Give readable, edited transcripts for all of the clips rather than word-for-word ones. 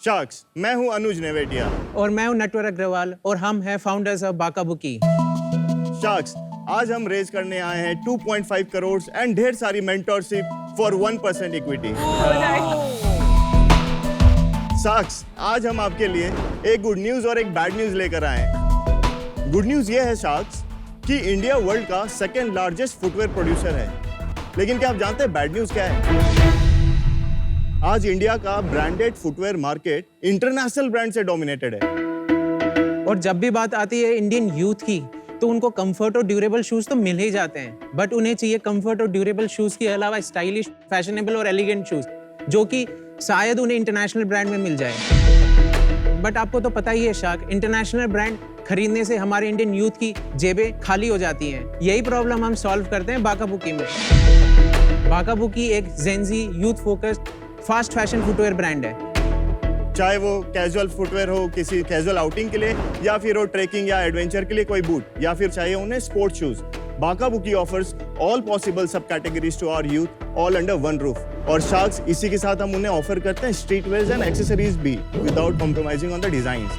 Sharks, मैं हूं अनुज नेवेटिया। और मैं हूं नटवर अग्रवाल और हम हैं founders of Bacca Bucci. Sharks, आज हम रेज करने आए हैं 2.5 करोड़ एंड ढेर सारी मेंटरशिप फॉर 1% इक्विटी। शार्क्स, आज हम आपके लिए एक गुड न्यूज और एक बैड न्यूज लेकर आए हैं। गुड न्यूज ये है शार्क्स कि इंडिया वर्ल्ड का सेकेंड लार्जेस्ट फुटवेयर प्रोड्यूसर है। लेकिन क्या आप जानते हैं बैड न्यूज क्या है? आज इंडिया का branded footwear market international brand से डोमिनेटेड है। और जब भी बात आती है इंडियन यूथ की, तो उनको कंफर्ट और ड्यूरेबल शूज तो मिल ही जाते हैं, बट उन्हें चाहिए कंफर्ट और ड्यूरेबल शूज के अलावा स्टाइलिश, फैशनेबल और एलिगेंट शूज, जो कि शायद उन्हें इंटरनेशनल ब्रांड में मिल जाए। बट आपको तो पता ही है शार्क, इंटरनेशनल ब्रांड खरीदने से हमारे इंडियन यूथ की जेबें खाली हो जाती हैं। यही प्रॉब्लम हम सॉल्व करते हैं बाका बुकी में। बाका बुकी एक Gen Z, youth focused, fast fashion footwear brand है। चाहे वो कैजुअल फुटवेयर हो किसी कैजुअल आउटिंग के लिए, या फिर वो ट्रेकिंग या एडवेंचर के लिए कोई बूट, या फिर चाहिए उन्हें sports shoes, Bacca Bucci offers all possible सब categories to our youth, all under one roof. और शार्क्स, इसी के साथ हम उन्हें ऑफर करते हैं स्ट्रीट वेयर्स एंड एक्सेसरीज भी, without compromising on the designs.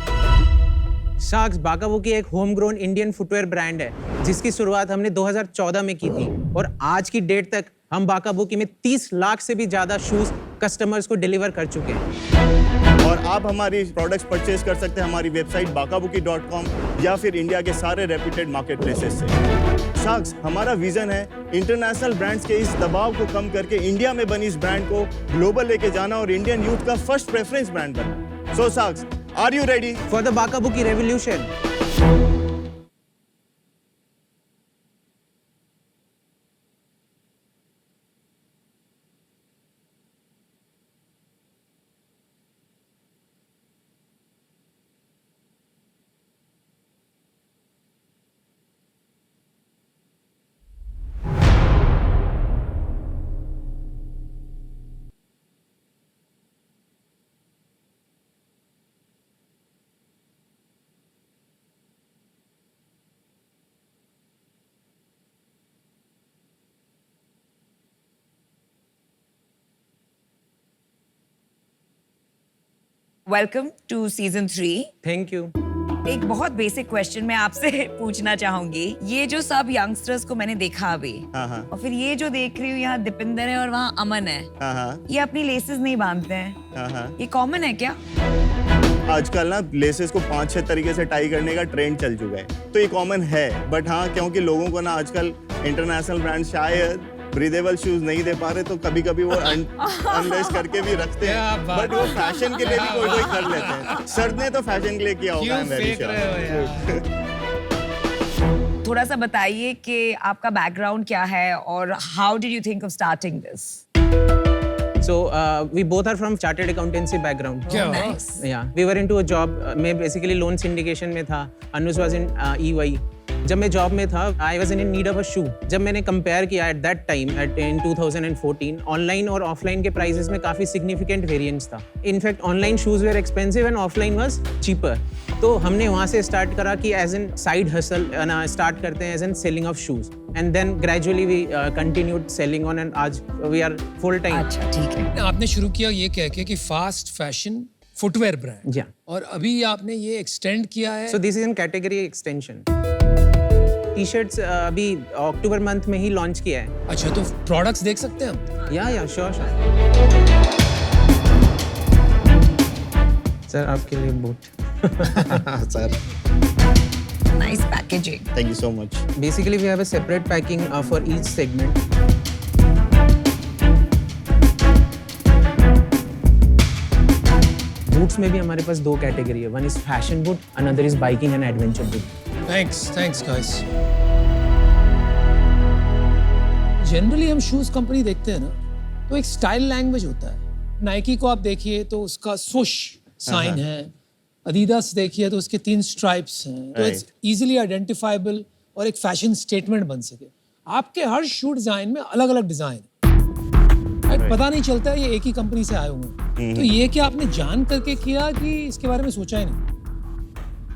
Sharks Bacca Bucci एक home grown Indian footwear brand है, जिसकी शुरुआत हमने 2014 में की थी, और आज की डेट तक हम बाका बुकी में 30 लाख से भी ज्यादा शूज कस्टमर्स को डिलीवर कर चुके हैं। और आप हमारी प्रोडक्ट्स परचेज कर सकते हैं हमारी वेबसाइट bakabuki.com या फिर इंडिया के सारे रेप्यूटेड मार्केट प्लेसेस से। शार्क्स, हमारा विजन है इंटरनेशनल ब्रांड्स के इस दबाव को कम करके इंडिया में बनी इस ब्रांड को ग्लोबल लेके जाना और इंडियन यूथ का फर्स्ट प्रेफरेंस ब्रांड बनना। So sharks, are you ready for the Bacca Bucci revolution? Welcome to season 3। Thank you. एक बहुत बेसिक क्वेश्चन मैं आपसे पूछना चाहूंगी। ये जो सब यंगस्टर्स को मैंने देखा अभी, और फिर ये जो देख रही हूँ, यहाँ दीपिंदर है और वहाँ अमन है, ये अपनी लेसेस नहीं बांधते हैं, ये कॉमन है क्या? आजकल ना लेसेस को 5-6 तरीके से टाई करने का ट्रेंड चल चुका है, तो ये कॉमन है। बट हाँ, क्योंकि लोगों को ना आजकल इंटरनेशनल ब्रांड शायद ब्रीदेबल शूज नहीं दे पा रहे, तो कभी कभी वो अनलेस करके भी रखते हैं। बट वो फैशन के लिए भी कोई कोई कर लेते हैं। सर ने तो फैशन के लिए किया होगा, मैं वेरी श्योर। थोड़ा सा बताइए कि आपका बैकग्राउंड क्या है और how did you think of starting this? So we both are from chartered accountancy background. Nice. Yeah, we were into a job. मैं basically loan syndication में था. Anuj was in EY. जब मैं जॉब में था, I was in need of a shoe. जब मैंने compare किया at that time in 2014, online और ऑफलाइन के प्राइसेस में काफी सिग्निफिकेंट वेरिएंस था. In fact online shoes were expensive and offline was cheaper. तो हमने वहाँ से स्टार्ट करा कि as an side hustle start करते हैं as an selling of shoes, and then gradually we continued selling on, and आज वी आर फुल टाइम। अच्छा, ठीक है। आपने शुरू किया ये कह के कि fast fashion footwear brand, Yeah. और अभी आपने ये एक्सटेंड किया है। So this is an category extension. T shirts अभी अक्टूबर मंथ में ही लॉन्च किया है। अच्छा, तो प्रोडक्ट्स देख सकते हैं हम? या श्योर सर, आपके लिए boot. Sir, nice packaging. Thank you so much. Basically, we have a separate packing for each segment. Boots में भी हमारे पास 2 कैटेगरी है. One is fashion boot, another is biking and adventure boot. Thanks guys. Generally हम shoes company देखते हैं ना, तो एक स्टाइल लैंग्वेज होता है। नाइकी को आप देखिए तो उसका swoosh साइन है, अडीडास देखिए तो उसके 3 स्ट्राइप्स हैं, तो इट्स इजीली आइडेंटिफाइबल और एक फैशन स्टेटमेंट बन सके। आपके हर शू डिजाइन में अलग अलग डिजाइन है, पता नहीं चलता है ये एक ही कंपनी से आए हुए हैं। तो ये क्या आपने जान करके किया कि इसके बारे में सोचा ही नहीं?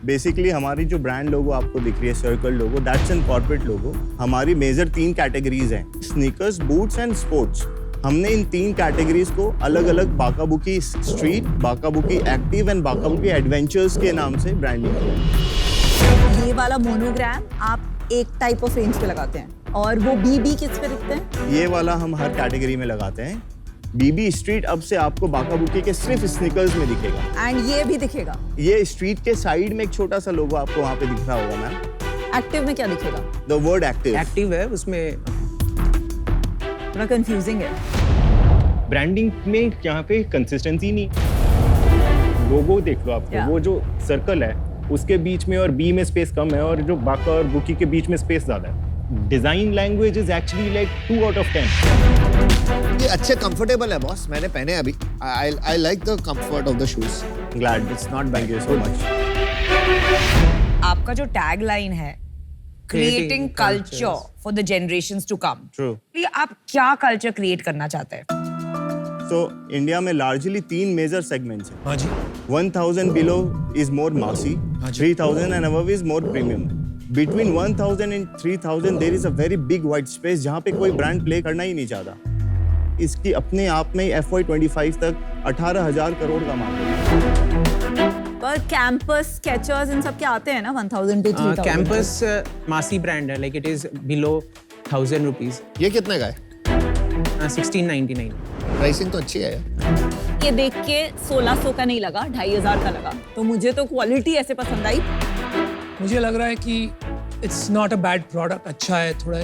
बेसिकली हमारी जो ब्रांड लोगो आपको दिख रही है, circle logo, that's an corporate logo. हमारी मेजर 3 कैटेगरीज हैं, स्नीकर्स, बूट्स एंड स्पोर्ट्स। हमने इन 3 कैटेगरीज को अलग अलग BaccaBucci street, BaccaBucci active and BaccaBucci adventures के नाम से ब्रांडिंग किया। ये वाला मोनोग्राम आप एक टाइप ऑफ रेंज पे लगाते हैं और वो बीबी किस पे दिखते हैं? ये वाला हम हर कैटेगरी में लगाते हैं। बीबी स्ट्रीट अब से आपको बाकाबुकी के सिर्फ स्नीकर्स में दिखेगा। एंड ये भी दिखेगा? ये स्ट्रीट के साइड में एक छोटा सा लोगो आपको वहाँ पे दिख रहा होगा मैम। एक्टिव में क्या दिखेगा? The word active. एक्टिव है उसमें। थोड़ा कंफ्यूजिंग है। ब्रांडिंग में यहाँ पे कंसिस्टेंसी नहीं। लोगो देख लो आपको, Yeah. वो जो सर्कल है उसके बीच में और बी में स्पेस कम है और जो बाका और बुकी के बीच में स्पेस ज्यादा है। Design language is actually like 2 out of 10। ये अच्छे कंफर्टेबल है बॉस, मैंने पहने अभी। I like the comfort of the shoes. Glad it's not thank you so much. आपका जो टैग लाइन है, creating culture for the generations to come, true. आप क्या कल्चर क्रिएट करना चाहते हैं? तो इंडिया में लार्जली 3 मेजर सेगमेंट्स हैं। हाँ जी। 1000 below is more massy, हाँ जी। 3000 and above is more premium. Between 1000 and 3000 there is a very big white space जहाँ पे कोई ब्रांड प्ले करना ही नहीं चाहता। इसकी अपने आप में FY25 तक 18,000 करोड़ का मार्केट है। पर कैंपस, स्केचर्स इन सब के आते हैं ना 1000 to 3000? कैंपस मासी ब्रांड है, like it is below 1000 rupees. ये कितने का है? 1699। प्राइसिंग तो अच्छी है यार। ये देख के 1600 का नहीं लगा, 2500 का लगा। तो मुझे तो क्वालिटी ऐसे पसंद आई। मुझे लग रहा है कि it's not a bad product, अच्छा है, थोड़ा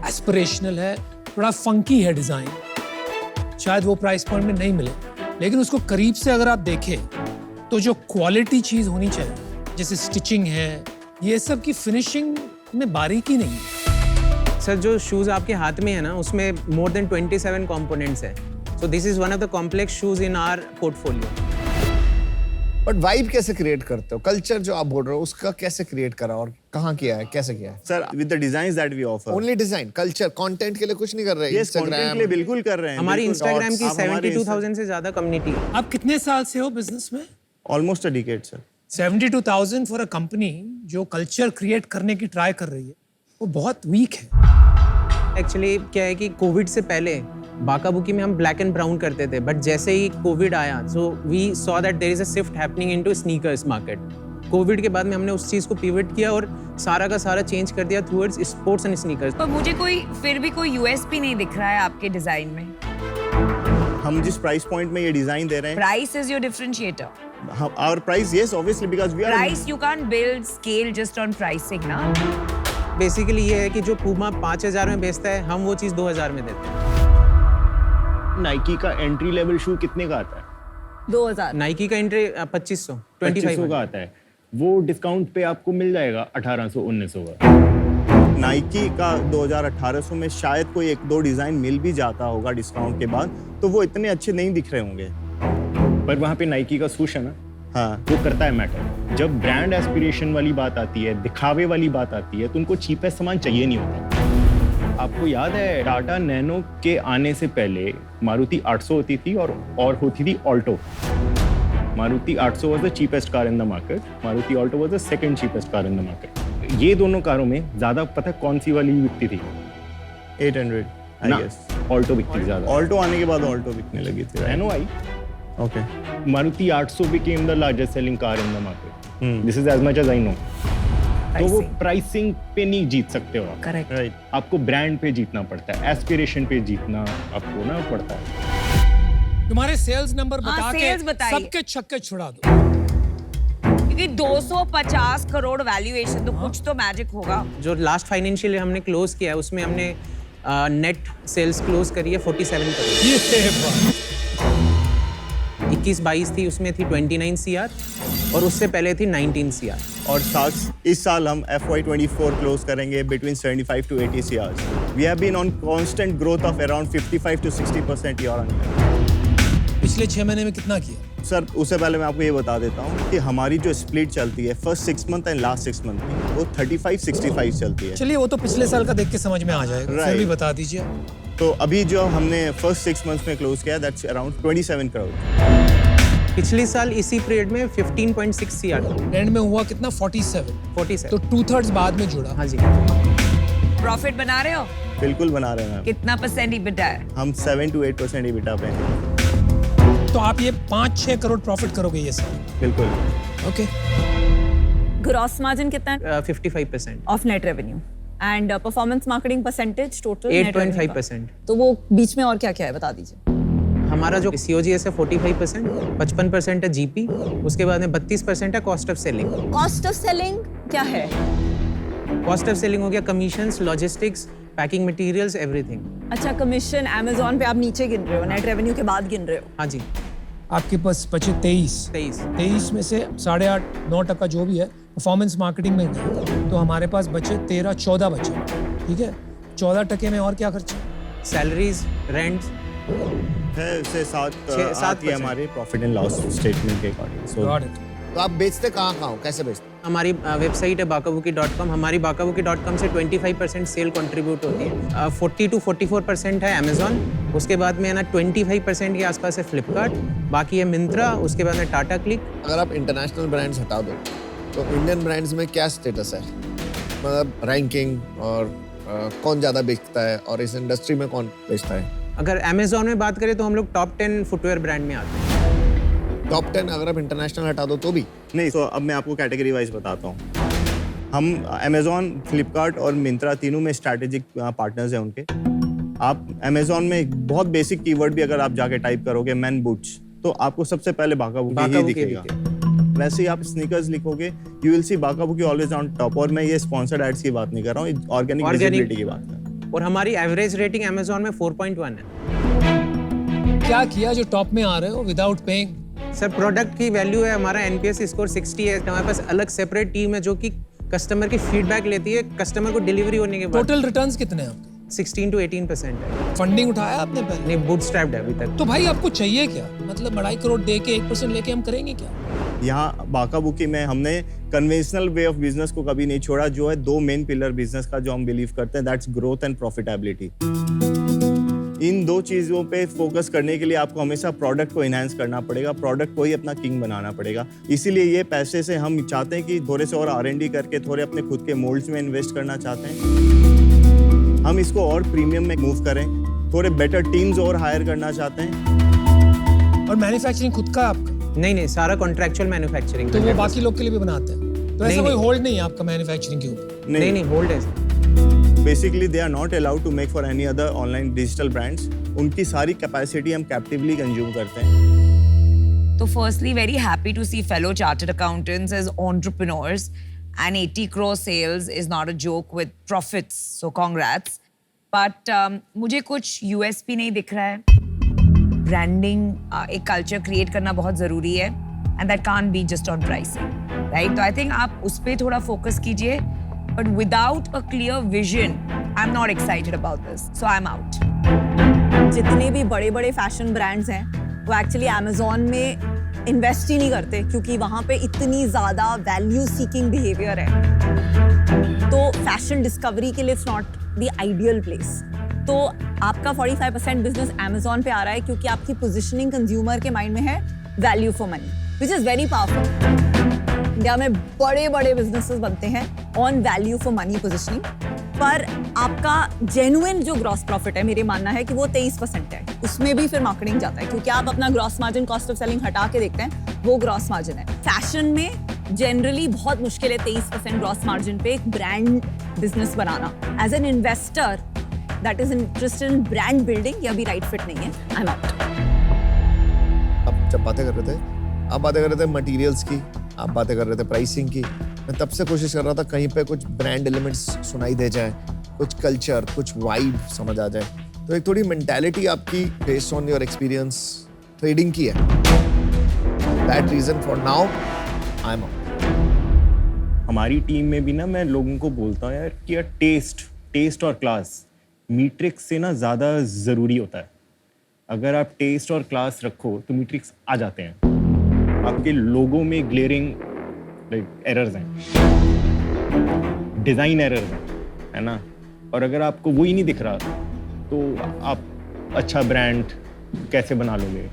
एस्पिरेशनल है, थोड़ा फंकी है डिजाइन। शायद वो प्राइस पॉइंट में नहीं मिले, लेकिन उसको करीब से अगर आप देखें तो जो क्वालिटी चीज होनी चाहिए, जैसे स्टिचिंग है, ये सब की फिनिशिंग में बारीकी नहीं है। सर जो शूज आपके हाथ में है ना, उसमें मोर देन 27 कंपोनेंट्स है। So this is one of the complex shoes in our portfolio. But vibe कैसे क्रिएट करते हो? कल्चर जो आप बोल रहे हो उसका कैसे क्रिएट करा और कहाँ किया है, कैसे किया है? Sir with the designs that we offer. Only design, culture, content के लिए कुछ नहीं कर रहे? यस, कंटेंट के लिए बिल्कुल कर रहे हैं। हमारी बिल्कुल। इंस्टाग्राम की आप हमारे 72,000 से ज्यादा कम्युनिटी है। आप कितने साल से हो बिजनेस में? Almost a decade sir. 72,000 for a company जो कल्चर क्रिएट करने की ट्राई कर रही है, वो बहुत वीक है। एक्चुअली क्या है कि कोविड से पहले बाकाबुकी में हम ब्लैक एंड ब्राउन करते थे, बट जैसे ही कोविड आया so we saw that there is a shift happening into sneakers market. COVID के बाद में हमने उस चीज को पिवट किया और सारा का सारा चेंज कर दिया टुवर्ड्स स्पोर्ट्स एंड स्नीकर्स। पर मुझे कोई फिर भी कोई यूएसपी नहीं दिख रहा है आपके डिजाइन में। हम जिस प्राइस पॉइंट में ये डिजाइन दे रहे हैं, price is your differentiator. Our price, yes obviously, because we are price you can't build scale just on pricing ना। बेसिकली ये है कि जो पूमा 5000 में बेचता है, हम वो चीज 2000 में देते हैं। नाइकी का एंट्री लेवल शू कितने का आता है? 2000। नाइकी का एंट्री 2500 2500 का आता है। वो डिस्काउंट पे आपको मिल जाएगा 1800-1900 का। नाइकी का 2018 में शायद कोई 1-2 डिजाइन मिल भी जाता होगा डिस्काउंट के बाद, तो वो इतने अच्छे नहीं दिख रहे होंगे। पर वहाँ पे नाइकी का सूश है ना, हाँ, वो करता है मैटर। जब ब्रांड एस्पिरेशन वाली बात आती है, दिखावे वाली बात आती है, तो उनको चीपेस्ट सामान चाहिए नहीं होता। आपको याद है टाटा नैनो के आने से पहले मारुति 800 होती थी और होती थी Alto. Maruti 800 was the cheapest car in the market, Maruti Alto was the second cheapest car in the market. ये दोनों कारों में ज्यादा पता कौन सी वाली बिकती थी? 800 आई ना, गेस। ऑल्टो बिकती ज्यादा। ऑल्टो आने के बाद ऑल्टो बिकने लगी थी। Nano I, okay, Maruti 800 became the largest selling car in the market. This is as much as I know. तो वो प्राइसिंग पे नहीं जीत सकते हो आप। करेक्ट। राइट। आपको ब्रांड पे जीतना पड़ता है, एस्पिरेशन पे जीतना आपको ना पड़ता है। तुम्हारे सेल्स नंबर हाँ, बता sales के बताइए। सबके छक्के छुड़ा दो। क्योंकि 250 करोड़ वैल्यूएशन, तो कुछ तो मैजिक होगा। जो लास्ट फाइनेंशियल हमने क्लोज किया है, उसमें हमने नेट सेल्स क्लोज करी है 47 करोड़। ये बात। 21-22 थी, उसमें थी 29 CR और उससे पहले थी 19 CR। और इस साल हम FY24 क्लोज करेंगे between 75 to 80 CR. We have been on constant growth of around 55 to 60% year on year. पिछले 6 महीने में कितना किया? सर उससे पहले मैं आपको ये बता देता हूँ कि हमारी जो स्प्लिट चलती है first 6 month and last 6 month की, वो 35-65 चलती है। चलिए वो तो पिछले साल का देख के समझ में आ जाएगा, फिर Right. भी बता दीजिए। तो अभी जो हमने फर्स्ट 6 मंथ्स में क्लोज किया, दैट्स अराउंड 27 करोड़। पिछले साल इसी पीरियड में 15.6 CR था। एंड में हुआ कितना? 47। 47। तो 2/3 बाद में जुड़ा। हाँ जी। प्रॉफिट बना रहे हो? बिल्कुल बना रहे हैं मैम। कितना % EBITDA है? हम 7 to 8% EBITDA पे हैं। तो आप ये 5-6 करोड़ प्रॉफिट करोगे ये साल? बिल्कुल। ओके। ग्रॉस मार्जिन कितना है 55%, of net revenue and performance marketing percentage total 8.5%। तो वो बीच में और क्या क्या है बता दीजिए। हमारा जो COGS है 45%, 55% है GP, उसके बाद में 32% है cost of selling. Cost of selling क्या है? कॉस्ट ऑफ सेलिंग हो गया commissions, logistics, packing materials, everything. अच्छा, कमीशन Amazon पे आप नीचे गिन रहे हो, नेट रेवेन्यू के बाद गिन रहे हो। हाँ जी, आपके पास बचे 23। 23 में से 8.5-9% जो भी है परफॉर्मेंस मार्केटिंग में गया, तो हमारे पास बचे 13-14 बचे। ठीक है, 14% में और क्या खर्चा? सैलरीज, रेंट्स है उससे 7 7% है हमारे प्रॉफिट एंड लॉस स्टेटमेंट के अकॉर्डिंग। So Got it. तो आप बेचते कहाँ हो, कैसे बेचते? हमारी वेबसाइट है bakabuki.com। हमारी bakabuki.com से 25% सेल कंट्रीब्यूट होती है। 40 to 44% है Amazon, उसके बाद में है ना 25% के आसपास है फ्लिपकार्ट, बाकी है मिंत्रा, उसके बाद में टाटा क्लिक। अगर आप इंटरनेशनल ब्रांड्स हटा दो तो इंडियन ब्रांड्स में क्या स्टेटस है, मतलब रैंकिंग और कौन ज़्यादा बेचता है और इस इंडस्ट्री में कौन बेचता है? अगर Amazon में बात करें तो हम लोग टॉप 10 फुटवेयर ब्रांड में आते हैं। टॉप 10 अगर आप इंटरनेशनल हटा दो तो भी? नहीं, तो अब मैं आपको कैटेगरी वाइज बताता हूँ। हम Amazon, फ्लिपकार्ट और मिंत्रा तीनों में स्ट्रैटेजिक पार्टनर्स हैं उनके। आप Amazon में एक बहुत बेसिक कीवर्ड भी अगर आप जाके टाइप करोगे मैन बूट्स, तो आपको सबसे पहले बाकाबुकी ही दिखेगा। वैसे ही आप स्नीकर्स लिखोगे, you will see BaccaBucci always on top. और मैं ये स्पॉन्सर्ड एड्स की बात नहीं कर रहा हूँ, ऑर्गेनिक विजिबिलिटी की बात कर रहा हूँ। और हमारी एवरेज रेटिंग Amazon में 4.1 है। क्या किया जो टॉप में आ रहे हो विदाउट पेइंग? सर, प्रोडक्ट की वैल्यू है, हमारा NPS स्कोर 60 है। हमारे पास अलग सेपरेट टीम है जो कि कस्टमर की फीडबैक लेती है, कस्टमर को डिलीवरी होने के बाद। टोटल रिटर्न्स कितने हैं आपके? 16 to 18% है। फंडिंग उठाया आपने पहले? नहीं, बूटस्ट्रैप्ड है अभी तक। तो भाई आपको चाहिए क्या? मतलब 2.5 करोड़ दे के 1% लेके हम करेंगे क्या? यहाँ बाकाबुकी में हमने कन्वेंशनल वे ऑफ बिजनेस को कभी नहीं छोड़ा, जो है 2 मेन पिलर बिजनेस का जो हम बिलीव करते हैं, दैट्स ग्रोथ एंड प्रॉफिटेबिलिटी। इन 2 चीज़ों पे फोकस करने के लिए आपको हमेशा प्रोडक्ट को इनहांस करना पड़ेगा, प्रोडक्ट को ही अपना किंग बनाना पड़ेगा। इसीलिए ये पैसे से हम चाहते हैं कि थोड़े से और R&D करके थोड़े अपने खुद के मोल्ड्स में इन्वेस्ट करना चाहते हैं। हम इसको और प्रीमियम में मूव करें, थोड़े बेटर टीम्स और हायर करना चाहते हैं। और मैन्युफैक्चरिंग खुद का आपका? नहीं, सारा कॉन्ट्रैक्चुअल मैन्युफैक्चरिंग। तो वो बाकी लोग के लिए भी बनाते हैं? तो ऐसा कोई होल्ड नहीं है आपका मैन्युफैक्चरिंग के ऊपर? नहीं, होल्ड है। Basically they are not allowed to make for any other online digital brands. उनकी सारी कैपेसिटी हम कैप्टिवली कंज्यूम करते हैं। तो firstly very happy to see fellow chartered accountants as entrepreneurs and 80 crore sales is not a joke with profits, so congrats. But मुझे कुछ USP नहीं दिख रहा है। ब्रांडिंग एक कल्चर क्रिएट करना बहुत ज़रूरी है and that can't be just on pricing, right? तो I think आप उस पर थोड़ा फोकस कीजिए, but without a clear vision, I'm not excited about this, so I'm out. जितने भी बड़े बड़े फैशन ब्रांड्स हैं वो एक्चुअली Amazon में इन्वेस्ट ही नहीं करते, क्योंकि वहाँ पे इतनी ज़्यादा वैल्यू सीकिंग बिहेवियर है। तो फैशन डिस्कवरी के लिए it's not the ideal place. तो आपका 45% बिजनेस Amazon पे आ रहा है क्योंकि आपकी पोजिशनिंग कंज्यूमर के माइंड में है value for money, which is very powerful. India में बड़े बड़े बिजनेसेस बनते हैं on value for money positioning, पर आपका जेन्युइन जो ग्रॉस प्रॉफिट है, मेरे मानना है कि वो 23% है। उसमें भी फिर मार्केटिंग जाता है, क्योंकि आप अपना gross margin cost of selling हटा के देखते हैं, वो ग्रॉस मार्जिन है। फैशन में जनरली बहुत मुश्किल है 23% ग्रॉस मार्जिन पे एक ब्रांड बिजनेस बनाना। As an investor that is interested in brand building, ये अभी राइट फिट नहीं है। I am out. आप जब बातें कर रहे थे, आप बातें कर रहे थे मटेरियल्स की, आप बातें कर रहे थे प्राइसिंग की, मैं तब से कोशिश कर रहा था कहीं पे कुछ ब्रांड एलिमेंट्स सुनाई दे जाए, कुछ कल्चर, कुछ वाइब समझ आ जाए। तो एक थोड़ी मेंटालिटी आपकी based on your experience trading की है। That reason for now I am out. हमारी टीम में भी ना मैं लोगों को बोलता हूँ यार कि यार टेस्ट और क्लास मीट्रिक्स से ना ज़्यादा ज़रूरी होता है। अगर आप टेस्ट और क्लास रखो तो मीट्रिक्स आ जाते हैं। आपके लोगों में ग्लेयरिंग एरर्स हैं, डिज़ाइन एरर्स हैं, है ना। और अगर आपको वो ही नहीं दिख रहा तो आप अच्छा ब्रांड कैसे बना लोगे?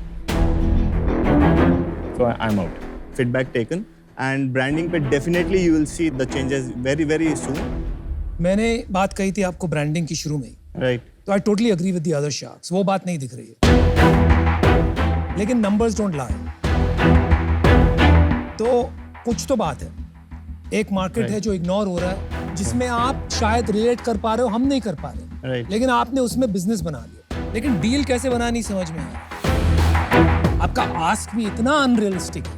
So I'm out. Feedback taken and branding पे definitely you will see the changes very very soon. मैंने बात कही थी आपको ब्रांडिंग की शुरू में ही राइट तो I totally agree with the other sharks, वो बात नहीं दिख रही है, लेकिन नंबर्स डोंट लाई। तो कुछ तो बात है, एक मार्केट है जो इग्नोर हो रहा है, जिसमें आप शायद रिलेट कर पा रहे हो, हम नहीं कर पा रहे, Right. लेकिन आपने उसमें बिजनेस बना लिया, लेकिन डील कैसे बना नहीं समझ में आया। आपका आस्क भी इतना अनरियलिस्टिक है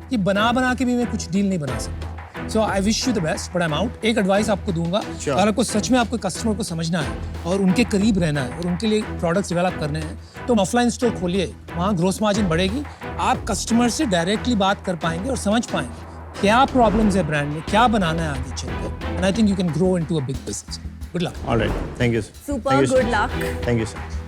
कि बना के भी मैं कुछ डील नहीं बना सकता। So I wish you the best, but I am out. एक एडवाइस आपको दूंगा, Sure. अगर आपको सच में आपको कस्टमर को समझना है और उनके करीब रहना है और उनके लिए प्रोडक्ट्स डेवलप करने हैं, तो ऑफलाइन स्टोर खोलिए, वहाँ ग्रोस मार्जिन बढ़ेगी, आप कस्टमर से डायरेक्टली बात कर पाएंगे और समझ पाएंगे क्या प्रॉब्लम्स है ब्रांड में, क्या बनाना है आगे चलकर, and I think you can grow into a big business. Good luck. Alright, thank you sir. Super, good luck. Thank you sir.